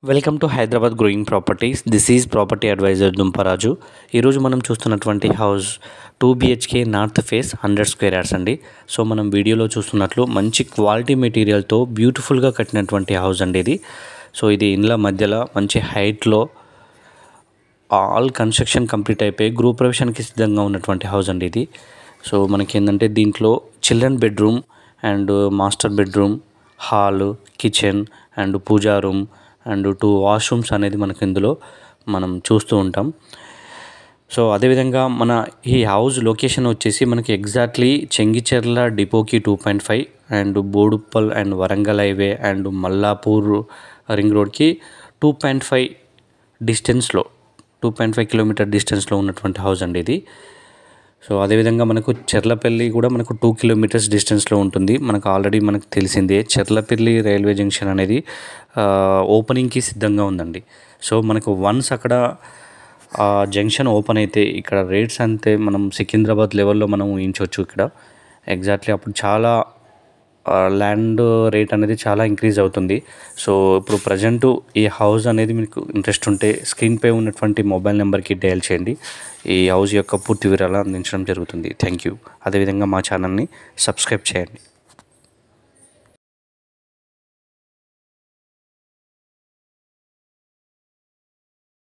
Welcome to Hyderabad growing properties. This is property advisor Dumparaju. ఈరోజు మనం చూస్తున్నటువంటి house 2 BHK north face 100 square yards అండి. So మనం వీడియోలో చూస్తున్నట్లు మంచి క్వాలిటీ మెటీరియల్తో బ్యూటిఫుల్గా కట్టినటువంటి హౌస్ అండి ఇది. సో ఇది ఇండ్ల మధ్యలో మంచి హైట్లో ఆల్ కన్స్ట్రక్షన్ కంప్లీట్ అయిపోయి గృహప్రవేశానికి సిద్ధంగా ఉన్నటువంటి హౌస్ అండి ఇది. సో మనకి ఏంటంటే దీంట్లో children bedroom and master bedroom, hall, kitchen and puja room and 2 washrooms అనేది మనకు ఇందులో మనం చూస్తూ ఉంటాం. సో అదేవిధంగా మన ఈ హౌస్ లొకేషన్ వచ్చేసి మనకి ఎగ్జాక్ట్లీ చెంగిచెర్ల డిపోకి 2.5 and Boduppal and Warangal highway and Mallapur ring రోడ్కి 2.5 డిస్టెన్స్లో 2.5 కిలోమీటర్ డిస్టెన్స్లో ఉన్నటువంటి హౌస్ అండి ఇది. సో అదేవిధంగా మనకు చెర్లపల్లి కూడా మనకు 2 కిలోమీటర్స్ డిస్టెన్స్లో ఉంటుంది. మనకు ఆల్రెడీ మనకు తెలిసిందే చెర్లపల్లి రైల్వే జంక్షన్ అనేది ఓపెనింగ్కి సిద్ధంగా ఉందండి. సో మనకు వన్స్ అక్కడ జంక్షన్ ఓపెన్ అయితే ఇక్కడ రేట్స్ అంతే మనం సికింద్రాబాద్ లెవెల్లో మనం ఊహించవచ్చు. ఇక్కడ ఎగ్జాక్ట్లీ అప్పుడు చాలా ల్యాండ్ రేట్ అనేది చాలా ఇంక్రీజ్ అవుతుంది. సో ఇప్పుడు ప్రజెంటు ఈ హౌస్ అనేది మీకు ఇంట్రెస్ట్ ఉంటే స్క్రీన్పై ఉన్నటువంటి మొబైల్ నెంబర్కి డయల్ చేయండి. ఈ హౌస్ యొక్క పూర్తి వివరాలు అందించడం జరుగుతుంది. Thank you. అదేవిధంగా మా ఛానల్ని సబ్స్క్రైబ్ చేయండి.